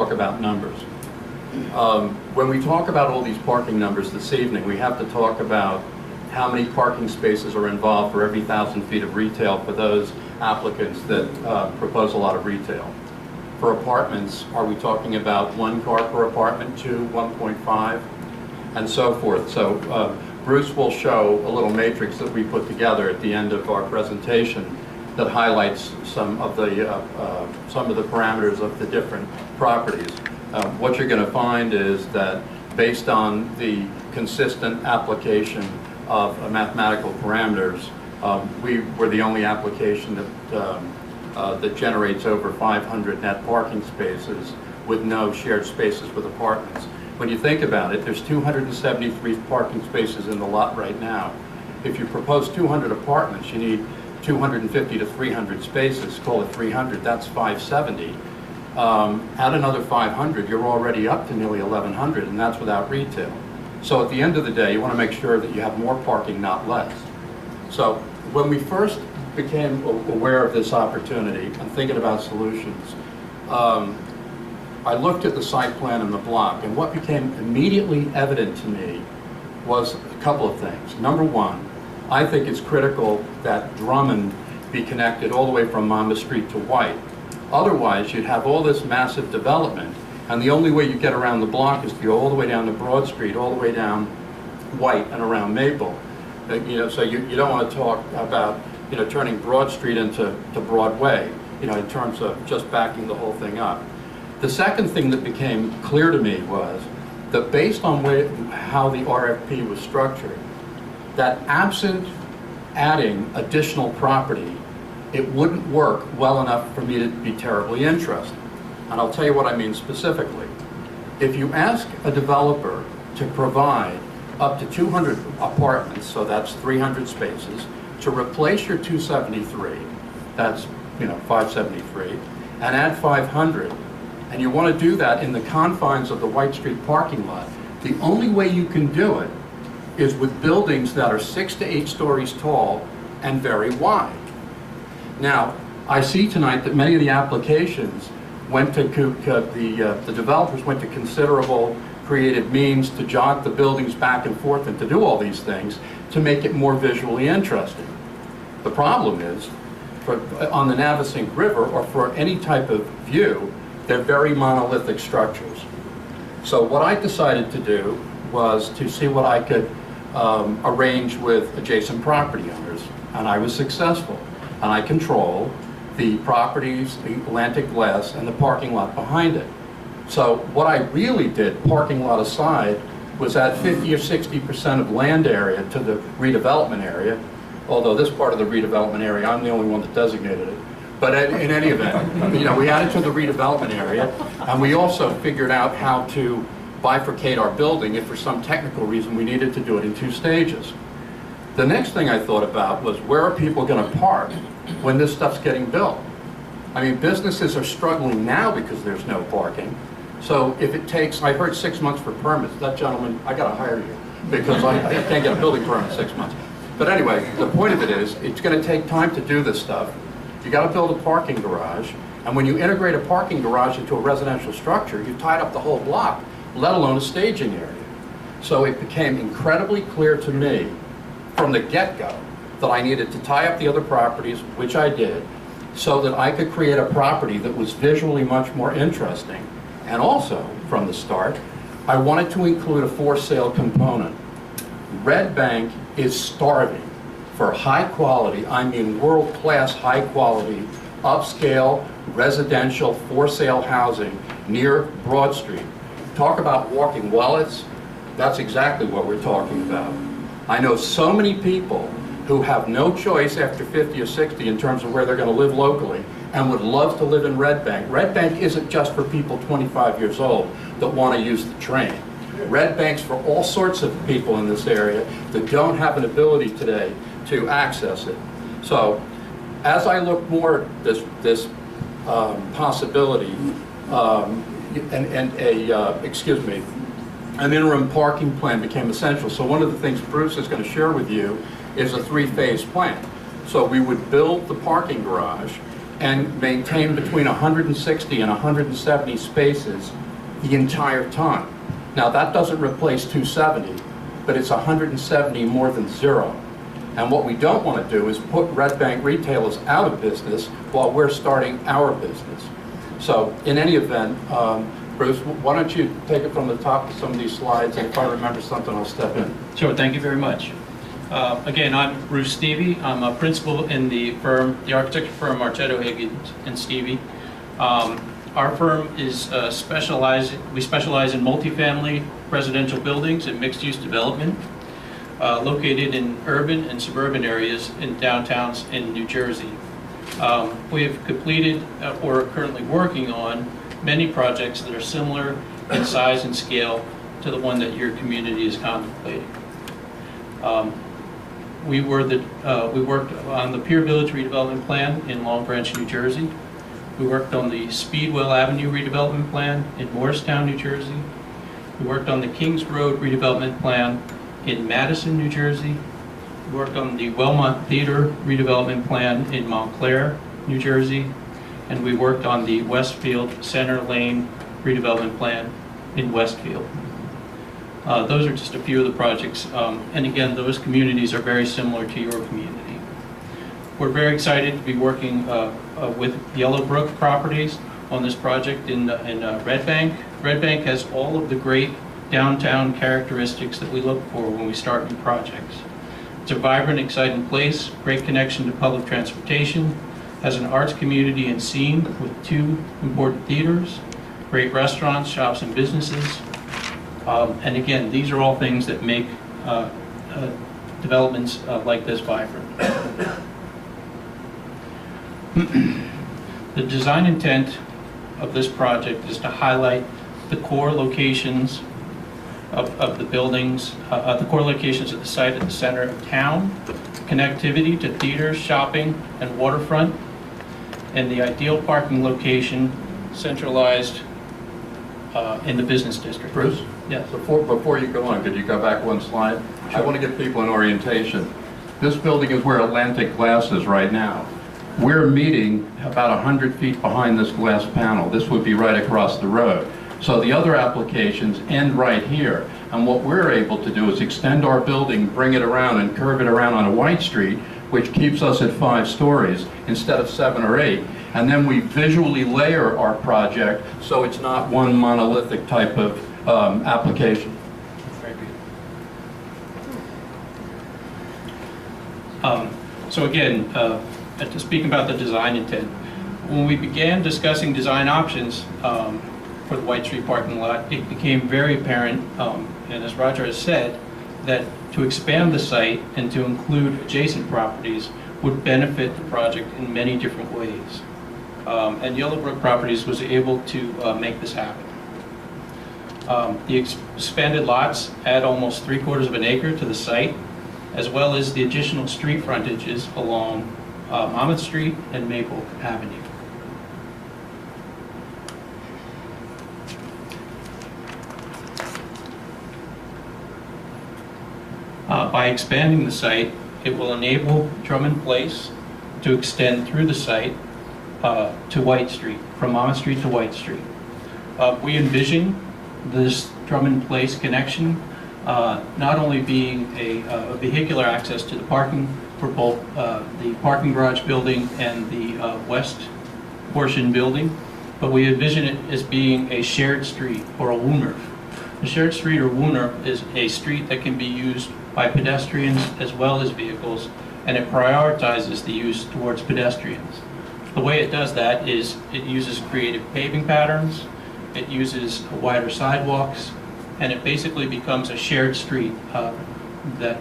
talk about numbers. When we talk about all these parking numbers this evening, we have to talk about how many parking spaces are involved for every 1,000 feet of retail for those applicants that propose a lot of retail. For apartments, are we talking about 1 car per apartment, 2, 1.5, and so forth? So Bruce will show a little matrix that we put together at the end of our presentation that highlights some of the parameters of the different properties. What you're going to find is that based on the consistent application of mathematical parameters, we were the only application that generates over 500 net parking spaces with no shared spaces with apartments. When you think about it, there's 273 parking spaces in the lot right now. If you propose 200 apartments, you need 250 to 300 spaces, call it 300, that's 570. Add another 500, you're already up to nearly 1,100, and that's without retail. So at the end of the day, you want to make sure that you have more parking, not less. So when we first became aware of this opportunity and thinking about solutions, I looked at the site plan and the block, and what became immediately evident to me was a couple of things. Number one, I think it's critical that Drummond be connected all the way from Monmouth Street to White. Otherwise, you'd have all this massive development, and the only way you get around the block is to go all the way down to Broad Street, all the way down White and around Maple. So you don't want to talk about turning Broad Street into Broadway, in terms of just backing the whole thing up. The second thing that became clear to me was that based on how the RFP was structured, that absent adding additional property, it wouldn't work well enough for me to be terribly interested. And I'll tell you what I mean specifically. If you ask a developer to provide up to 200 apartments, so that's 300 spaces, to replace your 273, that's 573, and add 500, and you want to do that in the confines of the White Street parking lot, the only way you can do it is with buildings that are 6 to 8 stories tall and very wide. Now, I see tonight that many of the applications went to, the developers went to considerable creative means to jog the buildings back and forth and to do all these things to make it more visually interesting. The problem is, on the Navesink River or for any type of view, they're very monolithic structures. So what I decided to do was to see what I could arrange with adjacent property owners, and I was successful. And I control the properties, the Atlantic Glass, and the parking lot behind it. So what I really did, parking lot aside, was add 50 or 60% of land area to the redevelopment area, although this part of the redevelopment area, I'm the only one that designated it. But in any event, we added to the redevelopment area, and we also figured out how to bifurcate our building if for some technical reason we needed to do it in 2 stages. The next thing I thought about was, where are people going to park when this stuff's getting built? I mean, businesses are struggling now because there's no parking. So if it takes, I heard 6 months for permits. That gentleman, I got to hire you because I can't get a building permit in 6 months. But anyway, the point of it is, it's going to take time to do this stuff. You got to build a parking garage, and when you integrate a parking garage into a residential structure, you've tied up the whole block, let alone a staging area. So it became incredibly clear to me from the get-go that I needed to tie up the other properties, which I did, so that I could create a property that was visually much more interesting. And also, from the start, I wanted to include a for-sale component. Red Bank is starving for high-quality, I mean world-class high-quality, upscale, residential, for-sale housing near Broad Street. Talk about walking wallets, that's exactly what we're talking about. I know so many people who have no choice after 50 or 60 in terms of where they're going to live locally and would love to live in Red Bank. Red Bank isn't just for people 25 years old that want to use the train. Red Bank's for all sorts of people in this area that don't have an ability today to access it. So as I look more at this possibility an interim parking plan became essential. So one of the things Bruce is going to share with you is a 3-phase plan. So we would build the parking garage, and maintain between 160 and 170 spaces the entire time. Now, that doesn't replace 270, but it's 170 more than zero. And what we don't want to do is put Red Bank retailers out of business while we're starting our business. So in any event, Bruce, why don't you take it from the top of some of these slides, and if I remember something, I'll step in. Sure, thank you very much. Again, I'm Bruce Stevie. I'm a principal in the firm, the architecture firm Marchetto Higgins and Stevie. Our firm is we specialize in multifamily residential buildings and mixed-use development located in urban and suburban areas in downtowns in New Jersey. We have completed or are currently working on many projects that are similar in size and scale to the one that your community is contemplating. We worked on the Pier Village redevelopment plan in Long Branch, New Jersey. We worked on the Speedwell Avenue redevelopment plan in Morristown, New Jersey. We worked on the Kings Road redevelopment plan in Madison, New Jersey. We worked on the Wellmont Theater redevelopment plan in Montclair, New Jersey. And we worked on the Westfield Center Lane redevelopment plan in Westfield. Those are just a few of the projects. And again, those communities are very similar to your community. We're very excited to be working with Yellowbrook Properties on this project in Red Bank. Red Bank has all of the great downtown characteristics that we look for when we start new projects. It's a vibrant, exciting place, great connection to public transportation, has an arts community and scene with 2 important theaters, great restaurants, shops, and businesses. And again, these are all things that make developments like this vibrant. The design intent of this project is to highlight the core locations of the buildings, the core locations of the site at the center of town, connectivity to theaters, shopping, and waterfront, and the ideal parking location centralized in the business district. Bruce? Yes. Before you go on, could you go back one slide? Sure. I want to give people an orientation. This building is where Atlantic Glass is right now. We're meeting about 100 feet behind this glass panel. This would be right across the road. So the other applications end right here. And what we're able to do is extend our building, bring it around, and curve it around on a White Street, which keeps us at 5 stories instead of 7 or 8. And then we visually layer our project so it's not one monolithic type of application. Very good. So again, to speak about the design intent, when we began discussing design options for the White Street parking lot, it became very apparent, and as Roger has said, that to expand the site and to include adjacent properties would benefit the project in many different ways. And Yellowbrook Properties was able to make this happen. The expanded lots add almost 3/4 of an acre to the site, as well as the additional street frontages along Monmouth Street and Maple Avenue. By expanding the site, it will enable Drummond Place to extend through the site to White Street, from Monmouth Street to White Street. We envision this Drummond Place connection not only being a vehicular access to the parking for both the parking garage building and the west portion building, but we envision it as being a shared street or a Wooner. A shared street or Wooner is a street that can be used by pedestrians as well as vehicles, and it prioritizes the use towards pedestrians. The way it does that is it uses creative paving patterns, it uses wider sidewalks, and it basically becomes a shared street that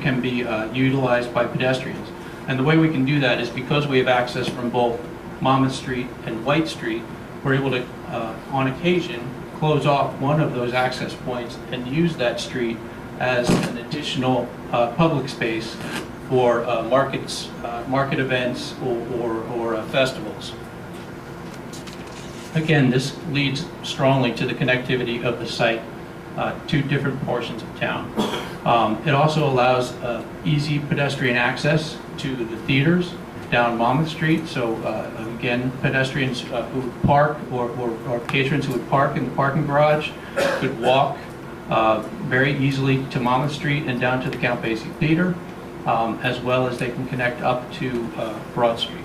can be utilized by pedestrians. And the way we can do that is because we have access from both Monmouth Street and White Street, we're able to, on occasion, close off one of those access points and use that street as an additional public space for market events or festivals. Again, this leads strongly to the connectivity of the site to different portions of town. It also allows easy pedestrian access to the theaters down Monmouth Street. So again, pedestrians who would park or patrons who would park in the parking garage could walk very easily to Monmouth Street and down to the Count Basie Theater, as well as they can connect up to Broad Street.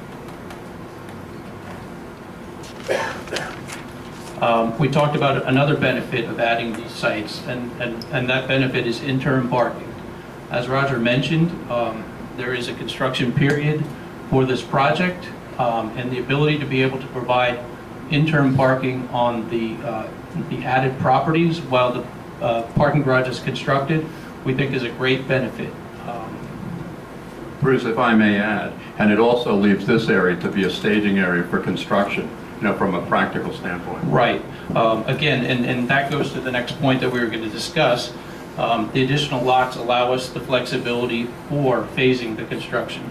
We talked about another benefit of adding these sites, and that benefit is interim parking. As Roger mentioned, there is a construction period for this project, and the ability to be able to provide interim parking on the added properties while the parking garage is constructed, we think is a great benefit. Bruce, if I may add, and it also leaves this area to be a staging area for construction, from a practical standpoint. Right. Again, and that goes to the next point that we were going to discuss. The additional lots allow us the flexibility for phasing the construction.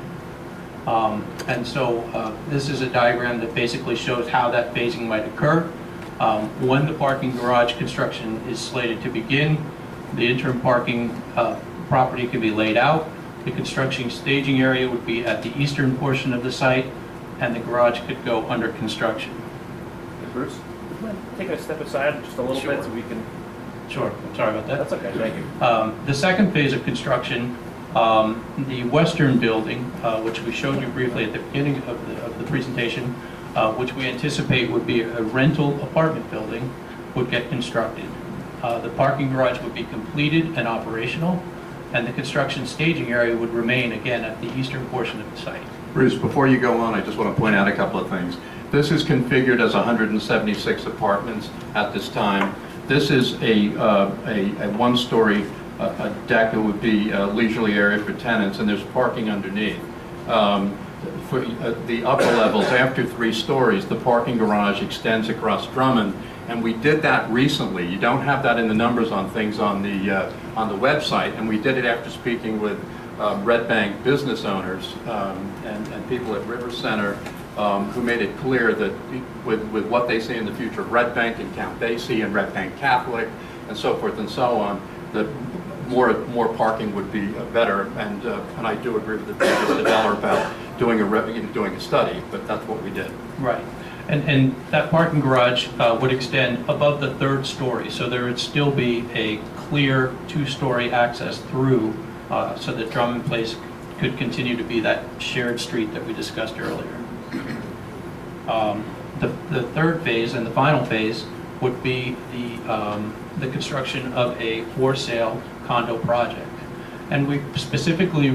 And so this is a diagram that basically shows how that phasing might occur. When the parking garage construction is slated to begin, the interim parking property can be laid out. The construction staging area would be at the eastern portion of the site, and the garage could go under construction. Hey, Bruce, would you mind taking a step aside just a little Sure. bit so we can... Sure, sorry about that. That's okay, thank you. The second phase of construction, the western building, which we showed you briefly at the beginning of the presentation, which we anticipate would be a rental apartment building, would get constructed. The parking garage would be completed and operational, and the construction staging area would remain, again, at the eastern portion of the site. Bruce, before you go on, I just want to point out a couple of things. This is configured as 176 apartments at this time. This is a one-story deck that would be a leisurely area for tenants, and there's parking underneath. For the upper levels, after 3 stories, the parking garage extends across Drummond, and we did that recently. You don't have that in the numbers on things on the website, and we did it after speaking with Red Bank business owners and people at River Center who made it clear that with what they see in the future, Red Bank and Count Basie and Red Bank Catholic and so forth and so on, that more parking would be better. And I do agree with the previous developer about doing a study, but that's what we did. Right. And that parking garage would extend above the 3rd story, so there would still be a clear 2-story access through so that Drummond Place could continue to be that shared street that we discussed earlier. The third phase and the final phase would be the construction of a for-sale condo project. And we specifically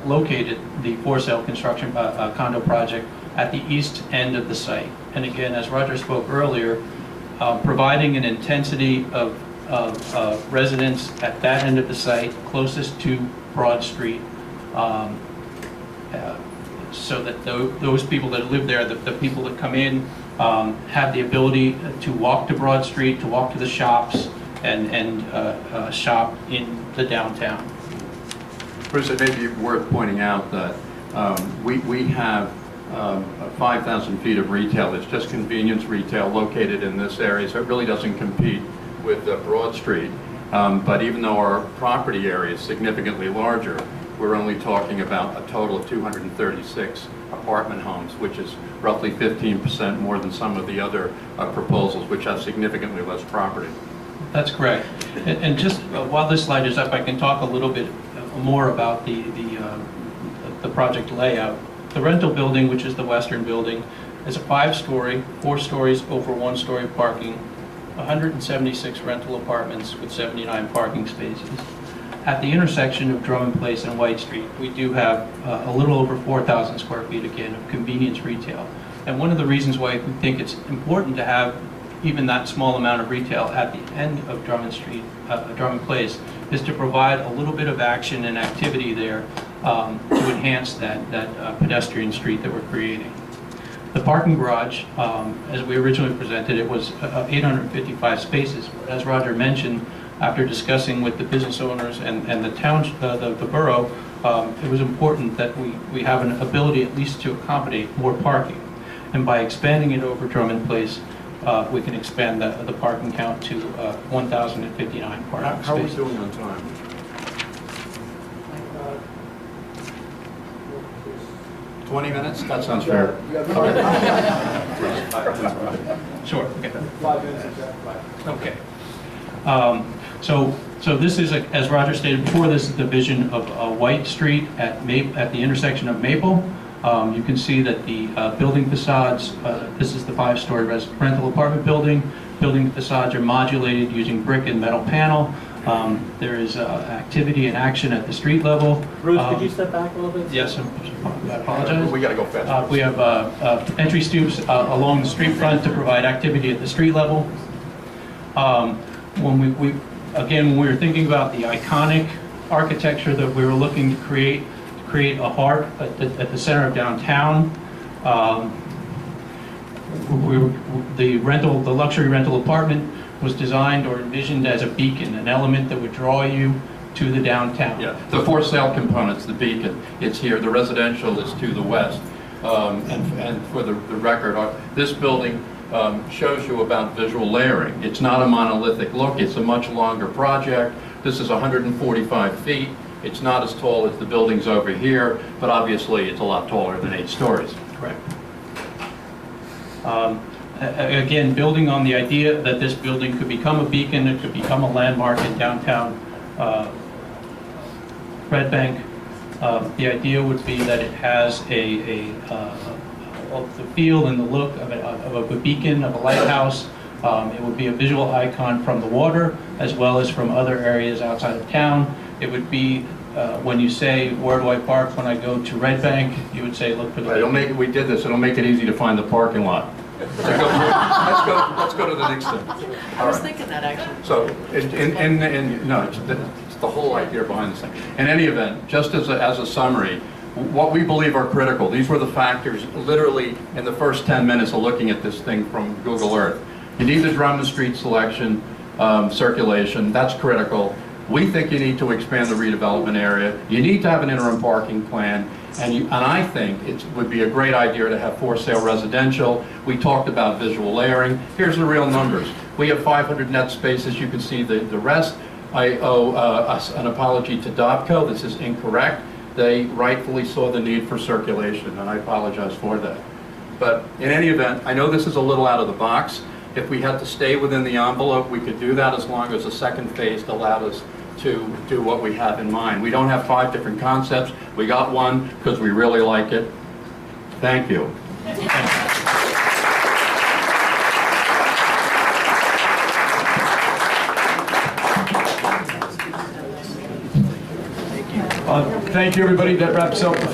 located the for-sale construction condo project at the east end of the site. And again, as Roger spoke earlier, providing an intensity of residents at that end of the site closest to Broad Street, so that those people that live there, the people that come in, have the ability to walk to Broad Street, to walk to the shops, and shop in the downtown. Bruce, it may be worth pointing out that we have 5,000 feet of retail. It's just convenience retail located in this area, so it really doesn't compete with Broad Street. But even though our property area is significantly larger, we're only talking about a total of 236 apartment homes, which is roughly 15% more than some of the other proposals, which have significantly less property. That's correct. And just while this slide is up, I can talk a little bit more about the project layout. The rental building, which is the western building, is a 5-story, 4 stories over 1-story parking, 176 rental apartments with 79 parking spaces. At the intersection of Drummond Place and White Street, we do have a little over 4,000 square feet, again, of convenience retail. And one of the reasons why we think it's important to have even that small amount of retail at the end of Drummond Street, Drummond Place, is to provide a little bit of action and activity there to enhance that pedestrian street that we're creating. The parking garage, as we originally presented, it was 855 spaces. As Roger mentioned, after discussing with the business owners and the town, the borough, it was important that we have an ability at least to accommodate more parking. And by expanding it over Drummond Place, we can expand the parking count to 1,059 parking spaces. How are we doing on time? 20 minutes? That sounds fair. Sure, okay. 5 minutes exactly. Okay. So this is, as Roger stated before, this is the vision of White Street at the intersection of Maple. You can see that the building facades, this is the 5-story rental apartment building. Building facades are modulated using brick and metal panel. There is activity and action at the street level. Bruce, could you step back a little bit? Yes, I apologize. We got to go fast. We have entry stoops along the street front to provide activity at the street level. When when we were thinking about the iconic architecture that we were looking to create a heart at the center of downtown, the luxury rental apartment was designed or envisioned as a beacon, an element that would draw you to the downtown. Yeah, the for sale components, the beacon, it's here. The residential is to the west. And for the record, this building shows you about visual layering. It's not a monolithic look. It's a much longer project. This is 145 feet. It's not as tall as the buildings over here, but obviously it's a lot taller than 8 stories. Correct. Again, building on the idea that this building could become a beacon, it could become a landmark in downtown Red Bank. The idea would be that it has the feel and the look of a beacon, of a lighthouse. It would be a visual icon from the water as well as from other areas outside of town. It would be, when you say, where do I park when I go to Red Bank, you would say, look for the... We did this, it'll make it easy to find the parking lot. Let's go to the next thing. I was thinking that actually. So, no, it's the whole idea behind this thing. In any event, just as a summary, what we believe are critical, these were the factors literally in the first 10 minutes of looking at this thing from Google Earth. You need the Drummond Street selection, circulation, that's critical. We think you need to expand the redevelopment area. You need to have an interim parking plan. And I think it would be a great idea to have for sale residential. We talked about visual layering. Here's the real numbers. We have 500 net spaces. You can see the rest. I owe an apology to DOPCO. This is incorrect. They rightfully saw the need for circulation, and I apologize for that. But in any event, I know this is a little out of the box. If we had to stay within the envelope, we could do that as long as the second phase allowed us to do what we have in mind. We don't have 5 different concepts. We got one because we really like it. Thank you. Thank you, everybody. That wraps up the